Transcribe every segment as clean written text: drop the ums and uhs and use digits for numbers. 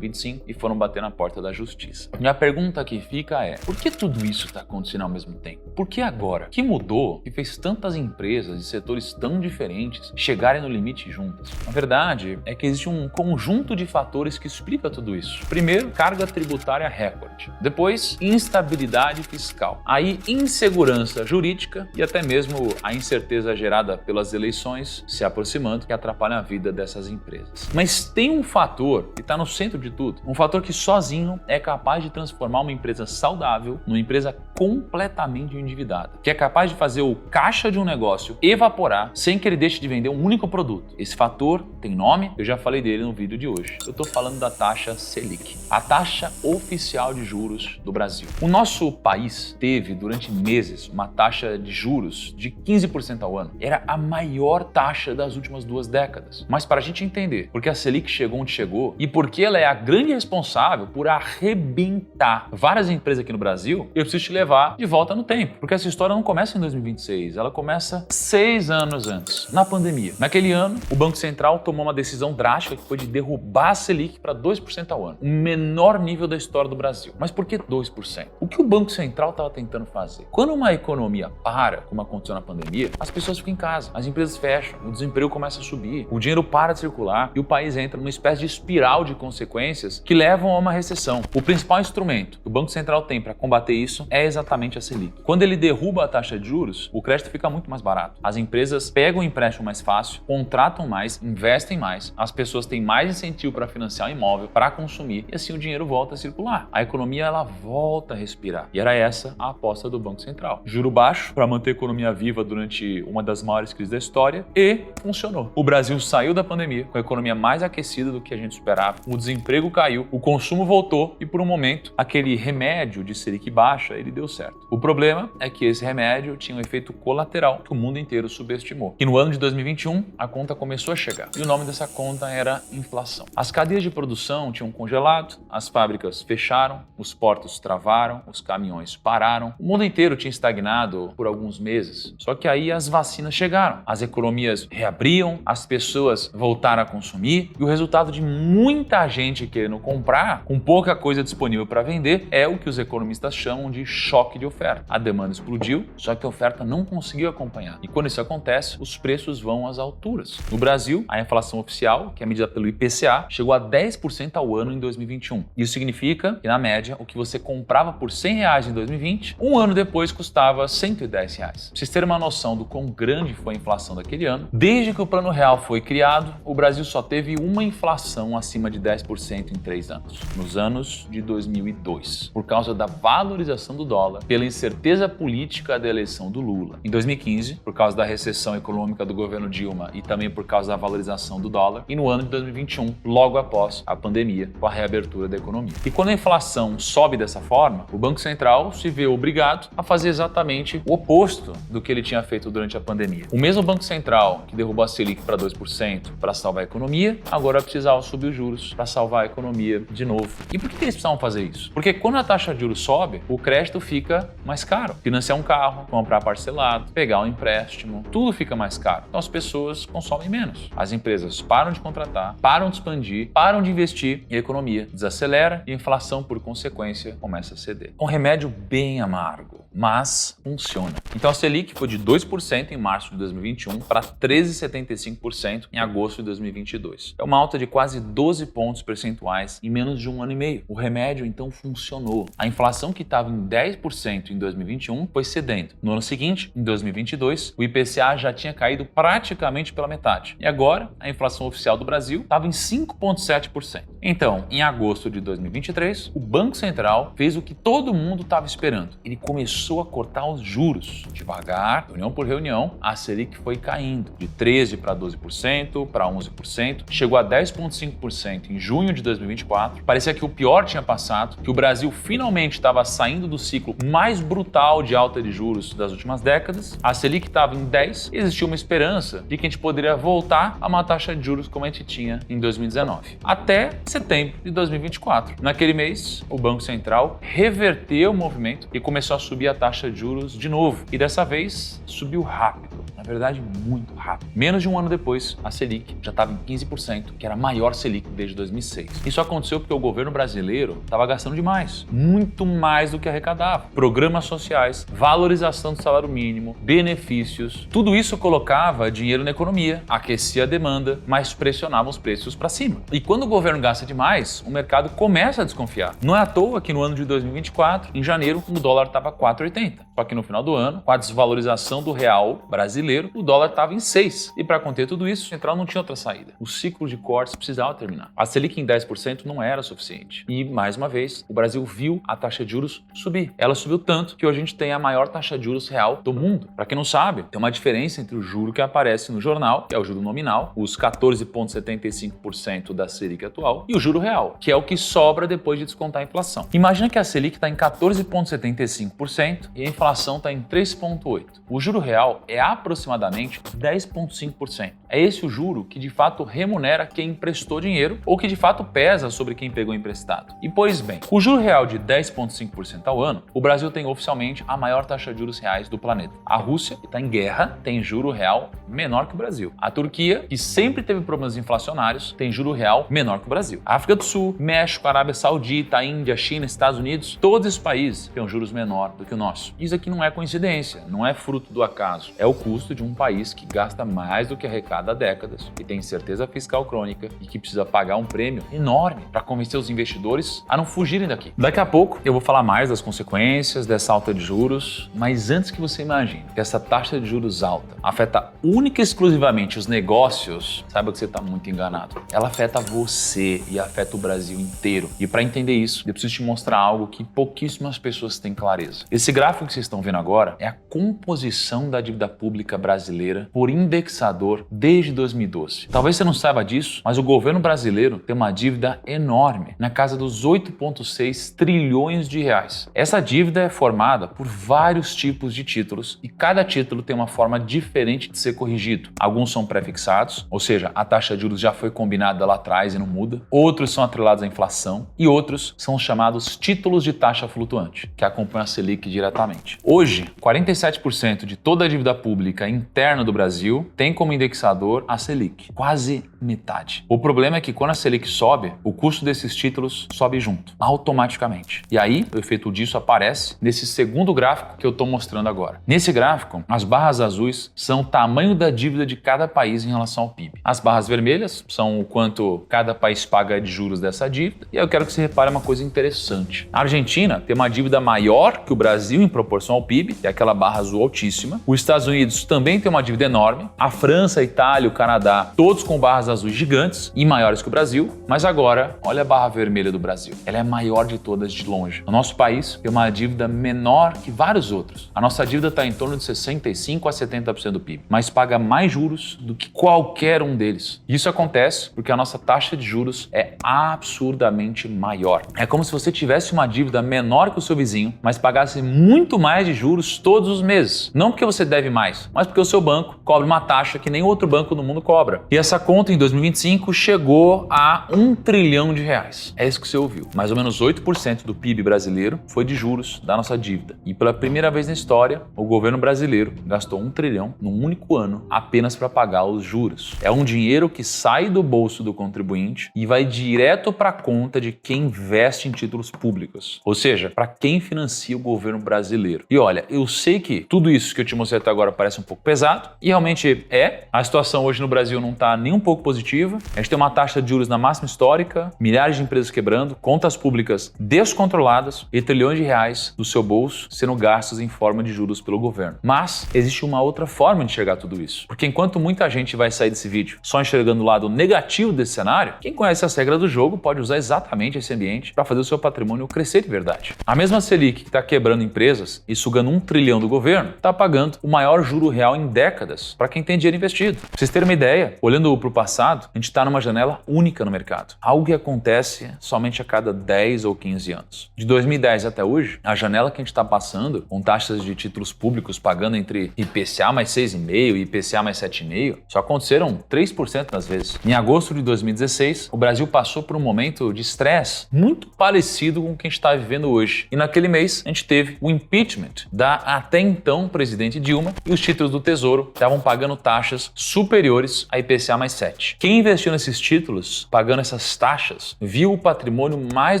2025 e foram bater na porta da justiça. E a pergunta que fica é, por que tudo isso está acontecendo ao mesmo tempo? Por que agora? O que mudou que fez tantas empresas de setores tão diferentes chegarem no limite juntas? A verdade é que existe um conjunto de fatores que explica tudo isso. Primeiro, carga tributária recorde. Depois, instabilidade fiscal. Aí, insegurança jurídica e até mesmo a incerteza gerada pelas eleições se aproximando que atrapalha a vida dessas empresas. Mas tem um fator que está no centro de tudo, um fator que sozinho é capaz de transformar uma empresa saudável numa empresa completamente endividada, que é capaz de fazer o caixa de um negócio evaporar sem que ele deixe de vender um único produto. Esse fator tem nome, eu já falei dele no vídeo de hoje. Eu estou falando da taxa Selic, a taxa oficial de juros do Brasil. O nosso país teve durante meses uma taxa de juros de 15% ao ano. Era a maior taxa das últimas 2 décadas. Mas para a gente entender por que a Selic chegou onde chegou e por que ela é a grande responsável por arrebentar várias empresas aqui no Brasil, eu preciso te levar de volta no tempo. Porque essa história não começa em 2026, ela começa 6 anos antes, na pandemia. Naquele ano, o Banco Central tomou uma decisão drástica que foi de derrubar a Selic para 2% ao ano. O menor nível da história do Brasil. Mas por que 2%? O que o Banco Central estava tentando fazer? Quando uma economia para, como aconteceu na pandemia, as pessoas ficam em casa, as empresas fecham, o desemprego começa a subir, o dinheiro para de circular e o país entra numa espécie de espiral de consequências que levam a uma recessão. O principal instrumento que o Banco Central tem para combater isso é exatamente a Selic. Quando ele derruba a taxa de juros, o crédito fica muito mais barato. As empresas pegam o empréstimo mais fácil, contratam mais, investem mais, as pessoas têm mais incentivo para financiar o imóvel, para consumir e assim o dinheiro volta a circular. A economia ela volta a respirar. E era essa a aposta do Banco Central. Juro baixo para manter a economia viva durante uma das maiores crises da história e funcionou. O Brasil saiu da pandemia com a economia mais aquecida do que a gente esperava, o desemprego caiu, o consumo voltou e por um momento aquele remédio de Selic baixa ele deu certo. O problema é que esse remédio tinha um efeito colateral que o mundo inteiro subestimou. E no ano de 2021 a conta começou a chegar e o nome dessa conta era inflação. As cadeias de produção tinham congelado, as fábricas fecharam, os portos travaram, os caminhões pararam, o mundo inteiro tinha estagnado por alguns meses. Só que aí as vacinas chegaram, as economias reabriam, as pessoas voltaram a consumir e o resultado de muita gente querendo comprar com pouca coisa disponível para vender é o que os economistas chamam de choque de oferta. A demanda explodiu, só que a oferta não conseguiu acompanhar. E quando isso acontece, os preços vão às alturas. No Brasil, a inflação oficial, que é medida pelo IPCA, chegou a 10% ao ano em 2021. Isso significa que, na média, o que você comprava por R$100 em 2020, um ano depois custava R$110. Pra vocês terem uma noção do quão grande foi a inflação daquele ano, desde que o Plano Real foi criado, o Brasil só teve uma inflação acima de 10% em 3 anos, nos anos de 2002, por causa da valorização do dólar, pela incerteza política da eleição do Lula. Em 2015, por causa da recessão econômica do governo Dilma e também por causa da valorização do dólar, e no ano de 2021, logo após a pandemia, com a reabertura da economia. E quando a inflação sobe dessa forma, o Banco Central se vê obrigado a fazer exatamente o oposto do que ele tinha feito durante a pandemia. O mesmo Banco Central que derrubou a Selic para 2% para salvar a economia, agora precisava subir os juros para salvar a economia de novo. E por que eles precisavam fazer isso? Porque quando a taxa de juros sobe, o crédito fica mais caro. Financiar um carro, comprar parcelado, pegar um empréstimo, tudo fica mais caro. Então as pessoas consomem menos. As empresas param de contratar, param de expandir, param de investir e a economia desacelera e a inflação, por consequência, começa a ceder. Um remédio bem amargo, mas funciona. Então a Selic foi de 2% em março de 2021 para 13,75% em agosto de 2022. É uma alta de quase 12 pontos percentuais em menos de um ano e meio. O remédio então funcionou. A inflação que estava em 10% em 2021 foi cedendo. No ano seguinte, em 2022, o IPCA já tinha caído praticamente pela metade. E agora, a inflação oficial do Brasil estava em 5,7%. Então, em agosto de 2023, o Banco Central fez o que todo mundo estava esperando. Ele começou a cortar os juros. Devagar, reunião por reunião, a Selic foi caindo de 13% para 12%, para 11%, chegou a 10,5% em junho de 2024. Parecia que o pior tinha passado, que o Brasil finalmente estava saindo do ciclo mais brutal de alta de juros das últimas décadas. A Selic estava em 10% e existia uma esperança de que a gente poderia voltar a uma taxa de juros como a gente tinha em 2019. Até setembro de 2024. Naquele mês, o Banco Central reverteu o movimento e começou a subir a taxa de juros de novo. E dessa vez, subiu rápido. Na verdade, muito rápido. Menos de um ano depois, a Selic já estava em 15%, que era a maior Selic desde 2006. Isso aconteceu porque o governo brasileiro estava gastando demais, muito mais do que arrecadava. Programas sociais, valorização do salário mínimo, benefícios, tudo isso colocava dinheiro na economia, aquecia a demanda, mas pressionava os preços para cima. E quando o governo gasta demais, o mercado começa a desconfiar. Não é à toa que no ano de 2024, em janeiro, o dólar estava 4,80. Só que no final do ano, com a desvalorização do real brasileiro, o dólar estava em 6. E para conter tudo isso, o Central não tinha outra saída. O ciclo de cortes precisava terminar. A Selic em 10% não era suficiente. E, mais uma vez, o Brasil viu a taxa de juros subir. Ela subiu tanto que hoje a gente tem a maior taxa de juros real do mundo. Para quem não sabe, tem uma diferença entre o juro que aparece no jornal, que é o juro nominal, os 14,75% da Selic atual, e o juro real, que é o que sobra depois de descontar a inflação. Imagina que a Selic está em 14,75% e a inflação está em 3,8%. O juro real é aproximadamente 10,5%. É esse o juro que de fato remunera quem emprestou dinheiro ou que de fato pesa sobre quem pegou emprestado. E pois bem, com o juro real de 10,5% ao ano, o Brasil tem oficialmente a maior taxa de juros reais do planeta. A Rússia, que está em guerra, tem juro real menor que o Brasil. A Turquia, que sempre teve problemas inflacionários, tem juro real menor que o Brasil. A África do Sul, México, Arábia Saudita, Índia, China, Estados Unidos, todos esses países têm juros menor do que o nosso. Isso aqui não é coincidência, não é fruto do acaso. É o custo de um país que gasta mais do que arrecada há décadas, que tem incerteza fiscal crônica e que precisa pagar um prêmio enorme para convencer os investidores a não fugirem daqui. Daqui a pouco eu vou falar mais das consequências dessa alta de juros, mas antes que você imagine que essa taxa de juros alta afeta única e exclusivamente os negócios, saiba que você está muito enganado. Ela afeta você e afeta o Brasil inteiro. E para entender isso, eu preciso te mostrar algo que pouquíssimas pessoas têm clareza. Esse gráfico que vocês estão vendo agora é a composição da dívida pública brasileira por indexador desde 2012. Talvez você não saiba disso, mas o governo brasileiro tem uma dívida enorme, na casa dos 8,6 trilhões de reais. Essa dívida é formada por vários tipos de títulos e cada título tem uma forma diferente de ser corrigido. Alguns são pré-fixados, ou seja, a taxa de juros já foi combinada lá atrás e não muda. Outros são atrelados à inflação e outros são os chamados títulos de taxa flutuante, que acompanham a Selic diretamente. Hoje, 47% de toda a dívida pública interna do Brasil tem como indexador a Selic, quase metade. O problema é que quando a Selic sobe, o custo desses títulos sobe junto, automaticamente. E aí, o efeito disso aparece nesse segundo gráfico que eu estou mostrando agora. Nesse gráfico, as barras azuis são o tamanho da dívida de cada país em relação ao PIB. As barras vermelhas são o quanto cada país paga de juros dessa dívida. E eu quero que você repare uma coisa interessante. A Argentina tem uma dívida maior que o Brasil em proporção ao PIB, que é aquela barra azul altíssima. Os Estados Unidos também tem uma dívida enorme. A França, a Itália, o Canadá, todos com barras azuis gigantes e maiores que o Brasil. Mas agora, olha a barra vermelha do Brasil. Ela é a maior de todas de longe. O nosso país tem uma dívida menor que vários outros. A nossa dívida está em torno de 65% a 70% do PIB, mas paga mais juros do que qualquer um deles. Isso acontece porque a nossa taxa de juros é absurdamente maior. É como se você tivesse uma dívida menor que o seu vizinho, mas pagasse muito mais de juros todos os meses. Não porque você deve mais, mas porque o seu banco cobra uma taxa que nem outro banco no mundo cobra. E essa conta em 2025 chegou a 1 trilhão de reais. É isso que você ouviu. Mais ou menos 8% do PIB brasileiro foi de juros da nossa dívida. E pela primeira vez na história, o governo brasileiro gastou 1 trilhão num único ano apenas para pagar os juros. É um dinheiro que sai do bolso do contribuinte e vai direto para a conta de quem investe em títulos públicos. Ou seja, para quem financia o governo brasileiro. E olha, eu sei que tudo isso que eu te mostrei até agora parece um pouco pesado, e realmente é. A situação hoje no Brasil não está nem um pouco positiva. A gente tem uma taxa de juros na máxima histórica, milhares de empresas quebrando, contas públicas descontroladas e trilhões de reais do seu bolso sendo gastos em forma de juros pelo governo. Mas existe uma outra forma de enxergar tudo isso. Porque enquanto muita gente vai sair desse vídeo só enxergando o lado negativo desse cenário, quem conhece as regras do jogo pode usar exatamente esse ambiente para fazer o seu patrimônio crescer de verdade. A mesma Selic que está quebrando empresas e sugando 1 trilhão do governo, está pagando o maior juro real em décadas para quem tem dinheiro investido. Pra vocês terem uma ideia, olhando para o passado, a gente está numa janela única no mercado. Algo que acontece somente a cada 10 ou 15 anos. De 2010 até hoje, a janela que a gente está passando, com taxas de títulos públicos pagando entre IPCA mais 6,5% e IPCA mais 7,5%, só aconteceram 3% das vezes. Em agosto de 2016, o Brasil passou por um momento de estresse muito parecido com o que a gente está vivendo hoje. E naquele mês, a gente teve o impeachment impeachment da até então presidente Dilma e os títulos do Tesouro estavam pagando taxas superiores a IPCA mais 7. Quem investiu nesses títulos, pagando essas taxas, viu o patrimônio mais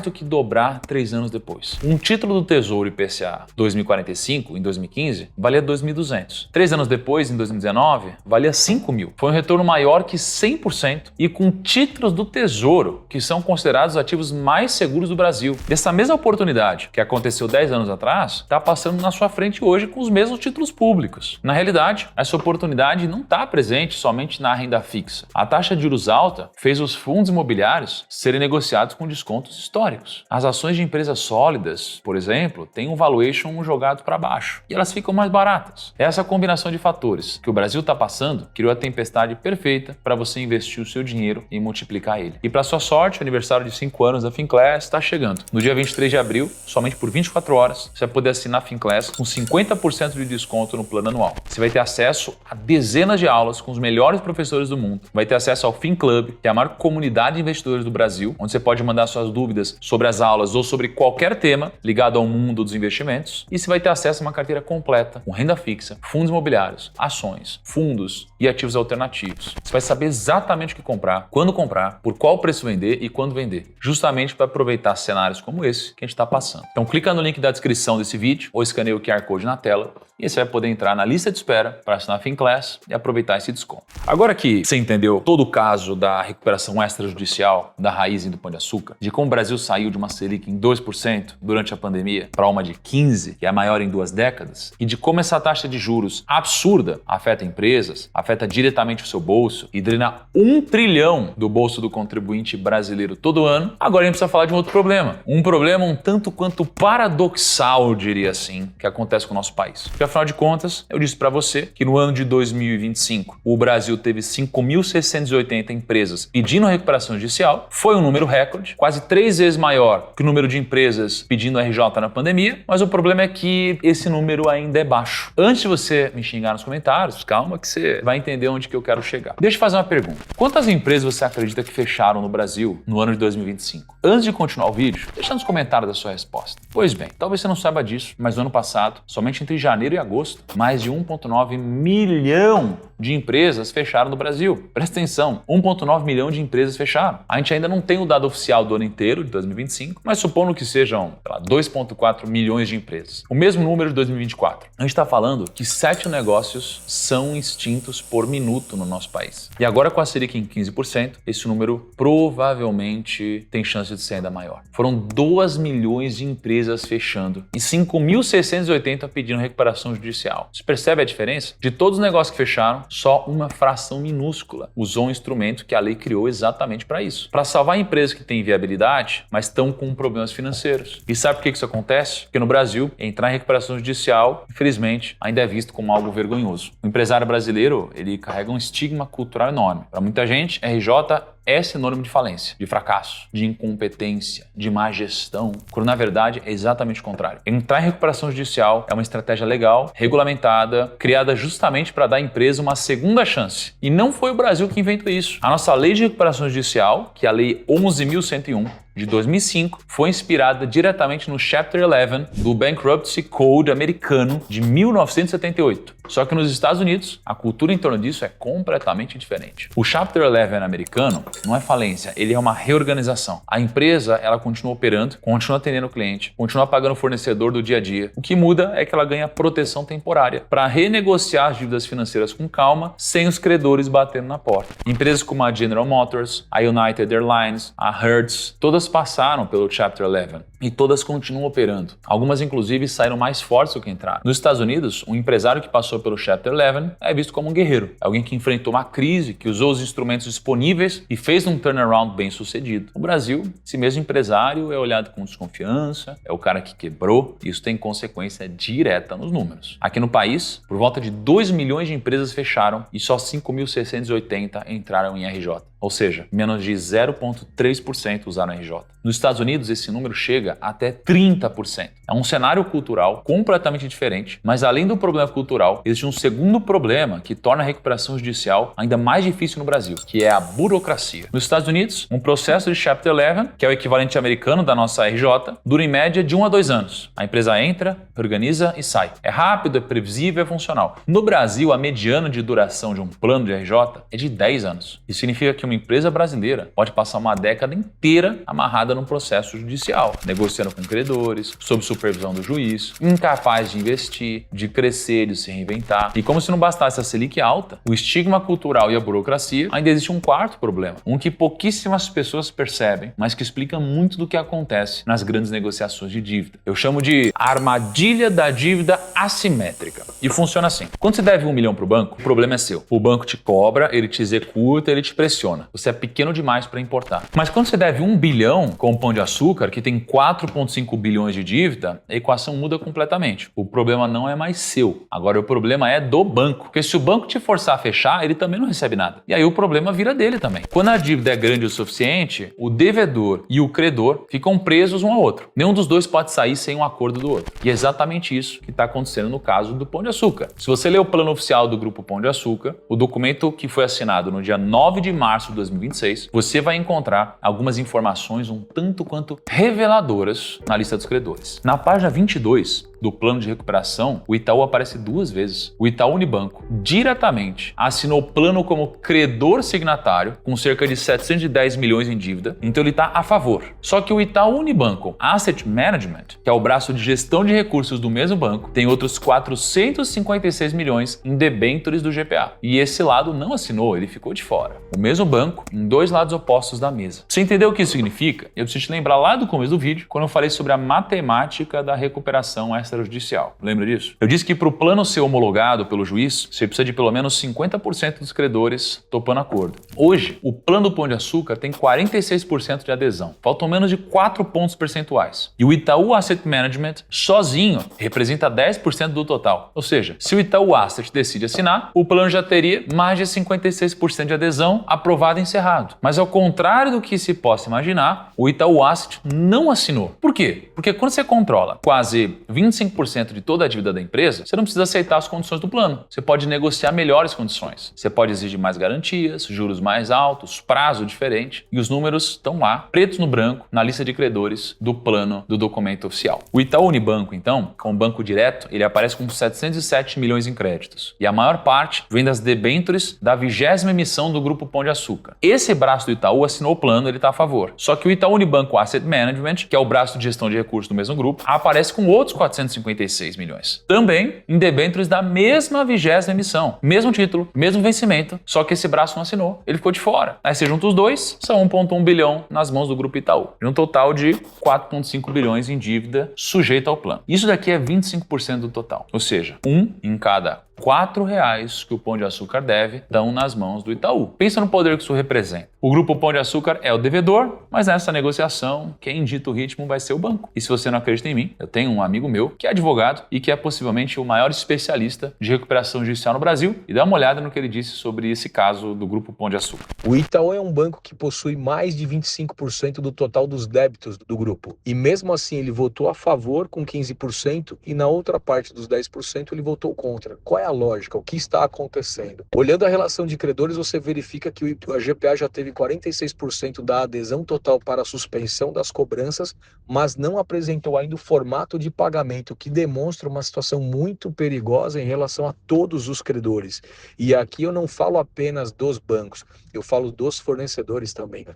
do que dobrar 3 anos depois. Um título do Tesouro IPCA 2045, em 2015, valia 2.200. 3 anos depois, em 2019, valia 5.000. Foi um retorno maior que 100% e com títulos do Tesouro, que são considerados os ativos mais seguros do Brasil. Dessa mesma oportunidade que aconteceu 10 anos atrás, está passando na sua frente hoje com os mesmos títulos públicos. Na realidade, essa oportunidade não está presente somente na renda fixa. A taxa de juros alta fez os fundos imobiliários serem negociados com descontos históricos. As ações de empresas sólidas, por exemplo, têm um valuation jogado para baixo e elas ficam mais baratas. Essa combinação de fatores que o Brasil está passando criou a tempestade perfeita para você investir o seu dinheiro e multiplicar ele. E para sua sorte, o aniversário de 5 anos da Finclass está chegando. No dia 23 de abril, somente por 24 horas, você vai poder assinar a Finclass com 50% de desconto no plano anual. Você vai ter acesso a dezenas de aulas com os melhores professores do mundo. Vai ter acesso ao FinClub, que é a maior comunidade de investidores do Brasil, onde você pode mandar suas dúvidas sobre as aulas ou sobre qualquer tema ligado ao mundo dos investimentos. E você vai ter acesso a uma carteira completa com renda fixa, fundos imobiliários, ações, fundos e ativos alternativos. Você vai saber exatamente o que comprar, quando comprar, por qual preço vender e quando vender, justamente para aproveitar cenários como esse que a gente está passando. Então clica no link da descrição desse vídeo ou escaneia o QR Code na tela e você vai poder entrar na lista de espera para assinar a Finclass e aproveitar esse desconto. Agora que você entendeu todo o caso da recuperação extrajudicial da Raízen e do Pão de Açúcar, de como o Brasil saiu de uma Selic em 2% durante a pandemia para uma de 15%, que é a maior em 2 décadas, e de como essa taxa de juros absurda afeta empresas, afeta diretamente o seu bolso e drena 1 trilhão do bolso do contribuinte brasileiro todo ano, agora a gente precisa falar de um outro problema. Um problema um tanto quanto paradoxal, eu diria assim, que acontece com o nosso país. Porque afinal de contas, eu disse para você que no ano de 2025 o Brasil teve 5.680 empresas pedindo recuperação judicial, foi um número recorde, quase 3 vezes maior que o número de empresas pedindo RJ na pandemia, mas o problema é que esse número ainda é baixo. Antes de você me xingar nos comentários, calma que você vai entender onde que eu quero chegar. Deixa eu fazer uma pergunta. Quantas empresas você acredita que fecharam no Brasil no ano de 2025? Antes de continuar o vídeo, deixa nos comentários a sua resposta. Pois bem, talvez você não saiba disso, mas no ano passado, somente entre janeiro e agosto, mais de 1,9 milhão de empresas fecharam no Brasil. Presta atenção, 1,9 milhão de empresas fecharam. A gente ainda não tem o dado oficial do ano inteiro, de 2025, mas supondo que sejam 2,4 milhões de empresas. O mesmo número de 2024. A gente está falando que 7 negócios são extintos por minuto no nosso país. E agora com a Selic em 15%, esse número provavelmente tem chance de ser ainda maior. Foram 2 milhões de empresas fechando e 5.680 pedindo recuperação judicial. Você percebe a diferença? De todos os negócios que fecharam, só uma fração minúscula usou um instrumento que a lei criou exatamente para isso. Para salvar empresas que têm viabilidade, mas estão com problemas financeiros. E sabe por que isso acontece? Porque no Brasil, entrar em recuperação judicial, infelizmente, ainda é visto como algo vergonhoso. O empresário brasileiro, ele carrega um estigma cultural enorme. Para muita gente, RJ é sinônimo de falência, de fracasso, de incompetência, de má gestão, quando na verdade é exatamente o contrário. Entrar em recuperação judicial é uma estratégia legal, regulamentada, criada justamente para dar à empresa uma segunda chance. E não foi o Brasil que inventou isso. A nossa lei de recuperação judicial, que é a Lei 11.101, de 2005, foi inspirada diretamente no Chapter 11 do Bankruptcy Code americano de 1978. Só que nos Estados Unidos, a cultura em torno disso é completamente diferente. O Chapter 11 americano não é falência, ele é uma reorganização. A empresa, ela continua operando, continua atendendo o cliente, continua pagando o fornecedor do dia a dia. O que muda é que ela ganha proteção temporária para renegociar as dívidas financeiras com calma, sem os credores batendo na porta. Empresas como a General Motors, a United Airlines, a Hertz, todas passaram pelo Chapter 11 e todas continuam operando. Algumas, inclusive, saíram mais fortes do que entraram. Nos Estados Unidos, um empresário que passou pelo Chapter 11 é visto como um guerreiro. É alguém que enfrentou uma crise, que usou os instrumentos disponíveis e fez um turnaround bem sucedido. No Brasil, esse mesmo empresário é olhado com desconfiança, é o cara que quebrou, e isso tem consequência direta nos números. Aqui no país, por volta de 2 milhões de empresas fecharam e só 5.680 entraram em RJ. Ou seja, menos de 0,3% usaram RJ. Nos Estados Unidos, esse número chega chega até 30%. É um cenário cultural completamente diferente, mas além do problema cultural, existe um segundo problema que torna a recuperação judicial ainda mais difícil no Brasil, que é a burocracia. Nos Estados Unidos, um processo de Chapter 11, que é o equivalente americano da nossa RJ, dura em média de 1 a 2 anos. A empresa entra, organiza e sai. É rápido, é previsível, é funcional. No Brasil, a mediana de duração de um plano de RJ é de 10 anos. Isso significa que uma empresa brasileira pode passar uma década inteira amarrada num processo judicial, negociando com credores, sob supervisão do juiz, incapaz de investir, de crescer, de se reinventar. E como se não bastasse a Selic alta, o estigma cultural e a burocracia, ainda existe um quarto problema, um que pouquíssimas pessoas percebem, mas que explica muito do que acontece nas grandes negociações de dívida. Eu chamo de armadilha da dívida assimétrica. E funciona assim. Quando você deve 1 milhão para o banco, o problema é seu. O banco te cobra, ele te executa, ele te pressiona. Você é pequeno demais para importar. Mas quando você deve 1 bilhão com o Pão de Açúcar, que tem 4,5 bilhões de dívida, a equação muda completamente. O problema não é mais seu. Agora o problema é do banco. Porque se o banco te forçar a fechar, ele também não recebe nada. E aí o problema vira dele também. Quando a dívida é grande o suficiente, o devedor e o credor ficam presos um ao outro. Nenhum dos dois pode sair sem um acordo do outro. E é exatamente isso que está acontecendo no caso do Pão de Açúcar. Se você ler o plano oficial do Grupo Pão de Açúcar, o documento que foi assinado no dia 9 de março de 2026, você vai encontrar algumas informações um tanto quanto reveladoras na lista dos credores. Na página 22 do plano de recuperação, o Itaú aparece 2 vezes. O Itaú Unibanco diretamente assinou o plano como credor signatário, com cerca de 710 milhões em dívida, então ele está a favor. Só que o Itaú Unibanco Asset Management, que é o braço de gestão de recursos do mesmo banco, tem outros 456 milhões em debêntures do GPA. E esse lado não assinou, ele ficou de fora. O mesmo banco em 2 lados opostos da mesa. Você entendeu o que isso significa? Eu preciso te lembrar lá do começo do vídeo, quando eu falei sobre a matemática da recuperação extrajudicial. Lembra disso? Eu disse que para o plano ser homologado pelo juiz, você precisa de pelo menos 50% dos credores topando acordo. Hoje, o plano do Pão de Açúcar tem 46% de adesão. Faltam menos de 4 pontos percentuais. E o Itaú Asset Management, sozinho, representa 10% do total. Ou seja, se o Itaú Asset decide assinar, o plano já teria mais de 56% de adesão aprovado e encerrado. Mas ao contrário do que se possa imaginar, o Itaú Asset não assinou. Por quê? Porque quando você controla quase 25% de toda a dívida da empresa, você não precisa aceitar as condições do plano. Você pode negociar melhores condições. Você pode exigir mais garantias, juros mais altos, prazo diferente, e os números estão lá, pretos no branco, na lista de credores do plano do documento oficial. O Itaú Unibanco, então, como banco direto, ele aparece com 707 milhões em créditos. E a maior parte vem das debêntures da 20ª emissão do Grupo Pão de Açúcar. Esse braço do Itaú assinou o plano, ele está a favor. Só que o Itaú Unibanco Asset Management, que é o braço de gestão de recursos do mesmo grupo, aparece com outros 456 milhões. Também em debêntures da mesma 20ª emissão. Mesmo título, mesmo vencimento, só que esse braço não assinou. Ele ficou de fora. Aí você junta os dois, são 1,1 bilhão nas mãos do Grupo Itaú. De um total de 4,5 bilhões em dívida sujeita ao plano. Isso daqui é 25% do total. Ou seja, 1 em cada R$4 que o Pão de Açúcar deve estão nas mãos do Itaú. Pensa no poder que isso representa. O Grupo Pão de Açúcar é o devedor, mas nessa negociação, quem dita o ritmo vai ser o banco. E se você não acredita em mim, eu tenho um amigo meu que é advogado e que é possivelmente o maior especialista de recuperação judicial no Brasil, e dá uma olhada no que ele disse sobre esse caso do Grupo Pão de Açúcar. O Itaú é um banco que possui mais de 25% do total dos débitos do grupo. E mesmo assim ele votou a favor com 15% e na outra parte dos 10% ele votou contra. Qual é a lógica? O que está acontecendo? Olhando a relação de credores, você verifica que a GPA já teve 46% da adesão total para a suspensão das cobranças, mas não apresentou ainda o formato de pagamento, que demonstra uma situação muito perigosa em relação a todos os credores. E aqui eu não falo apenas dos bancos, eu falo dos fornecedores também.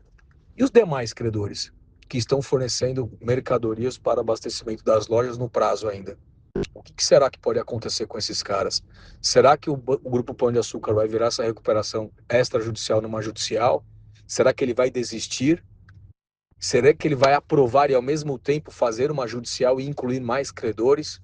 E os demais credores que estão fornecendo mercadorias para abastecimento das lojas no prazo ainda? O que será que pode acontecer com esses caras? Será que o Grupo Pão de Açúcar vai virar essa recuperação extrajudicial numa judicial? Será que ele vai desistir? Será que ele vai aprovar e ao mesmo tempo fazer uma judicial e incluir mais credores?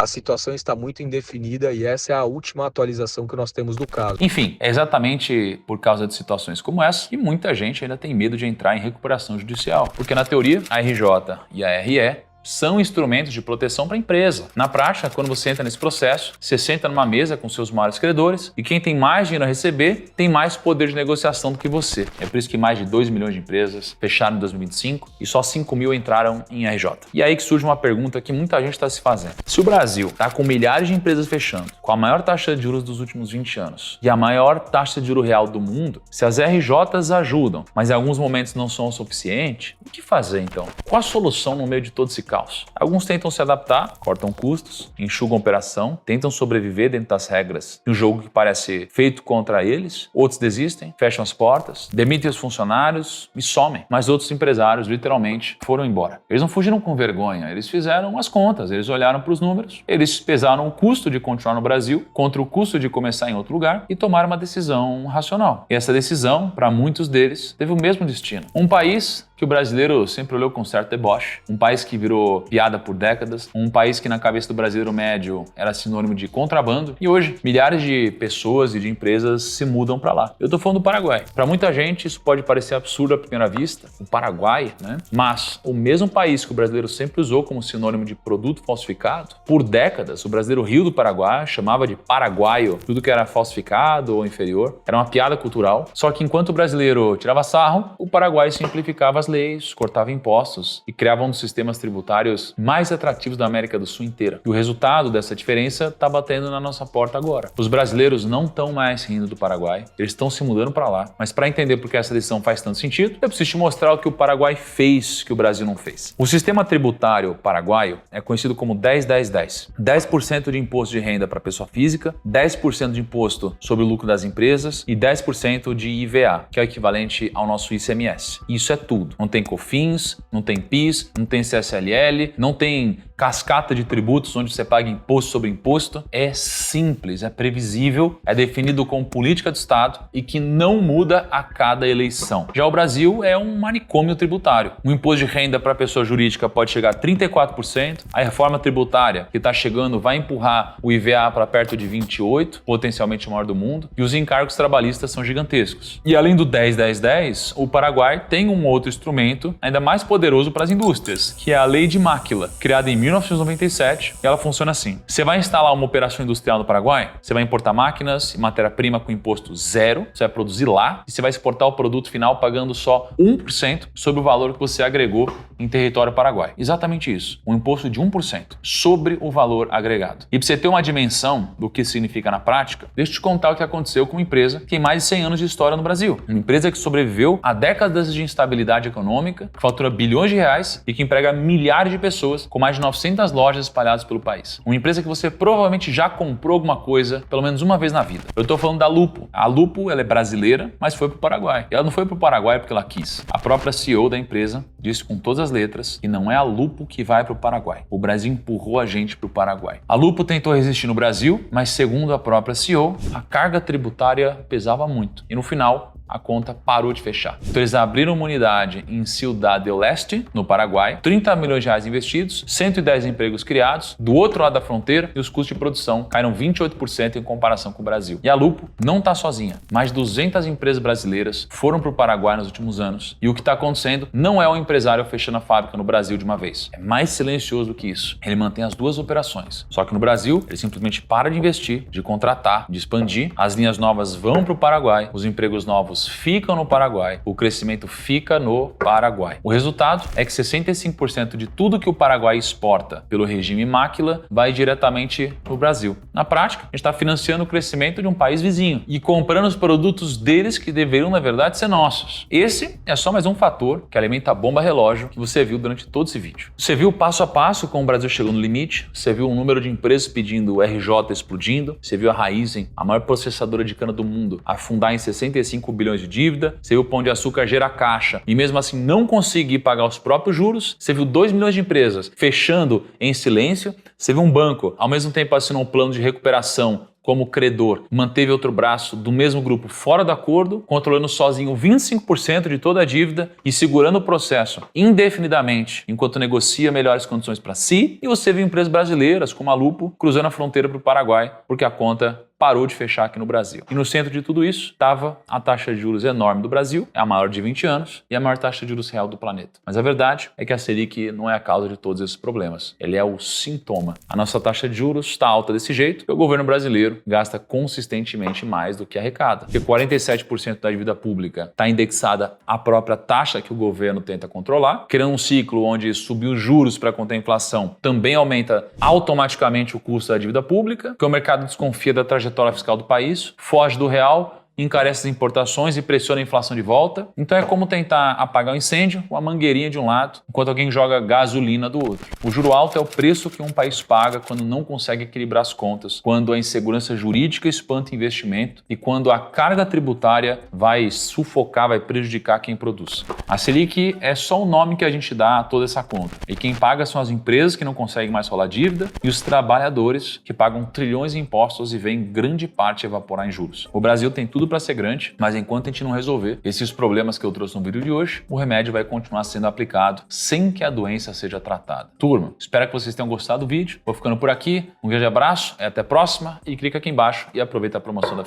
A situação está muito indefinida e essa é a última atualização que nós temos do caso. Enfim, é exatamente por causa de situações como essa que muita gente ainda tem medo de entrar em recuperação judicial. Porque na teoria, a RJ e a RE são instrumentos de proteção para a empresa. Na prática, quando você entra nesse processo, você senta numa mesa com seus maiores credores e quem tem mais dinheiro a receber tem mais poder de negociação do que você. É por isso que mais de 2 milhões de empresas fecharam em 2025 e só 5 mil entraram em RJ. E aí que surge uma pergunta que muita gente está se fazendo. Se o Brasil está com milhares de empresas fechando, com a maior taxa de juros dos últimos 20 anos e a maior taxa de juros real do mundo, se as RJs ajudam, mas em alguns momentos não são o suficiente, o que fazer então? Qual a solução no meio de todo esse caos? Alguns tentam se adaptar, cortam custos, enxugam operação, tentam sobreviver dentro das regras de um jogo que parece feito contra eles. Outros desistem, fecham as portas, demitem os funcionários e somem. Mas outros empresários, literalmente, foram embora. Eles não fugiram com vergonha, eles fizeram as contas, eles olharam para os números, eles pesaram o custo de continuar no Brasil contra o custo de começar em outro lugar e tomaram uma decisão racional. E essa decisão, para muitos deles, teve o mesmo destino. Um país que o brasileiro sempre olhou com certo deboche, um país que virou piada por décadas, um país que na cabeça do brasileiro médio era sinônimo de contrabando, e hoje milhares de pessoas e de empresas se mudam para lá. Eu tô falando do Paraguai. Para muita gente isso pode parecer absurdo à primeira vista, o Paraguai, né? Mas o mesmo país que o brasileiro sempre usou como sinônimo de produto falsificado, por décadas o brasileiro riu do Paraguai, chamava de paraguaio tudo que era falsificado ou inferior, era uma piada cultural, só que enquanto o brasileiro tirava sarro, o Paraguai simplificava as leis, cortava impostos e criava um dos sistemas tributários mais atrativos da América do Sul inteira. E o resultado dessa diferença está batendo na nossa porta agora. Os brasileiros não estão mais rindo do Paraguai, eles estão se mudando para lá. Mas para entender por que essa decisão faz tanto sentido, eu preciso te mostrar o que o Paraguai fez que o Brasil não fez. O sistema tributário paraguaio é conhecido como 10-10-10. 10% de imposto de renda para pessoa física, 10% de imposto sobre o lucro das empresas e 10% de IVA, que é o equivalente ao nosso ICMS. Isso é tudo. Não tem COFINS, não tem PIS, não tem CSLL, não tem cascata de tributos onde você paga imposto sobre imposto. É simples, é previsível, é definido como política do Estado e que não muda a cada eleição. Já o Brasil é um manicômio tributário. O imposto de renda para pessoa jurídica pode chegar a 34%, a reforma tributária que está chegando vai empurrar o IVA para perto de 28%, potencialmente o maior do mundo, e os encargos trabalhistas são gigantescos. E além do 10-10-10, o Paraguai tem um outro instrumento ainda mais poderoso para as indústrias, que é a Lei de Máquila, criada em 1997, e ela funciona assim. Você vai instalar uma operação industrial no Paraguai, você vai importar máquinas e matéria-prima com imposto zero, você vai produzir lá e você vai exportar o produto final pagando só 1% sobre o valor que você agregou em território paraguai. Exatamente isso, um imposto de 1% sobre o valor agregado. E para você ter uma dimensão do que significa na prática, deixa eu te contar o que aconteceu com uma empresa que tem mais de 100 anos de história no Brasil. Uma empresa que sobreviveu a décadas de instabilidade econômica, que fatura bilhões de reais e que emprega milhares de pessoas com mais de 900 lojas espalhadas pelo país. Uma empresa que você provavelmente já comprou alguma coisa pelo menos uma vez na vida. Eu estou falando da Lupo. A Lupo, ela é brasileira, mas foi para o Paraguai. E ela não foi para o Paraguai porque ela quis. A própria CEO da empresa disse com todas as letras que não é a Lupo que vai para o Paraguai. O Brasil empurrou a gente para o Paraguai. A Lupo tentou resistir no Brasil, mas segundo a própria CEO, a carga tributária pesava muito. E no final, a conta parou de fechar. Então eles abriram uma unidade em Ciudad del Este, no Paraguai, 30 milhões de reais investidos, 110 empregos criados, do outro lado da fronteira, e os custos de produção caíram 28% em comparação com o Brasil. E a Lupo não está sozinha. Mais de 200 empresas brasileiras foram para o Paraguai nos últimos anos, e o que está acontecendo não é um empresário fechando a fábrica no Brasil de uma vez. É mais silencioso do que isso. Ele mantém as duas operações. Só que no Brasil, ele simplesmente para de investir, de contratar, de expandir, as linhas novas vão para o Paraguai, os empregos novos ficam no Paraguai, o crescimento fica no Paraguai. O resultado é que 65% de tudo que o Paraguai exporta pelo regime Máquila vai diretamente para o Brasil. Na prática, a gente está financiando o crescimento de um país vizinho e comprando os produtos deles que deveriam, na verdade, ser nossos. Esse é só mais um fator que alimenta a bomba relógio que você viu durante todo esse vídeo. Você viu passo a passo como o Brasil chegou no limite, você viu o número de empresas pedindo RJ explodindo, você viu a Raízen, a maior processadora de cana do mundo, afundar em 65 bilhões de dívida, você viu o Pão de Açúcar gerar caixa e mesmo assim não conseguir pagar os próprios juros, você viu 2 milhões de empresas fechando em silêncio, você viu um banco, ao mesmo tempo assinou um plano de recuperação como credor, manteve outro braço do mesmo grupo fora do acordo, controlando sozinho 25% de toda a dívida e segurando o processo indefinidamente, enquanto negocia melhores condições para si, e você viu empresas brasileiras como a Lupo cruzando a fronteira para o Paraguai, porque a conta parou de fechar aqui no Brasil. E no centro de tudo isso estava a taxa de juros enorme do Brasil, é a maior de 20 anos e a maior taxa de juros real do planeta. Mas a verdade é que a Selic não é a causa de todos esses problemas, ele é o sintoma. A nossa taxa de juros está alta desse jeito porque o governo brasileiro gasta consistentemente mais do que arrecada. Porque 47% da dívida pública está indexada à própria taxa que o governo tenta controlar, criando um ciclo onde subir os juros para conter a inflação também aumenta automaticamente o custo da dívida pública, porque o mercado desconfia da trajetória fiscal do país, foge do real, encarece as importações e pressiona a inflação de volta. Então é como tentar apagar um incêndio com a mangueirinha de um lado, enquanto alguém joga gasolina do outro. O juro alto é o preço que um país paga quando não consegue equilibrar as contas, quando a insegurança jurídica espanta investimento e quando a carga tributária vai sufocar, vai prejudicar quem produz. A Selic é só o nome que a gente dá a toda essa conta. E quem paga são as empresas que não conseguem mais rolar dívida e os trabalhadores que pagam trilhões em impostos e veem grande parte evaporar em juros. O Brasil tem tudo para ser grande, mas enquanto a gente não resolver esses problemas que eu trouxe no vídeo de hoje, o remédio vai continuar sendo aplicado sem que a doença seja tratada. Turma, espero que vocês tenham gostado do vídeo. Vou ficando por aqui. Um grande abraço, até a próxima e clica aqui embaixo e aproveita a promoção da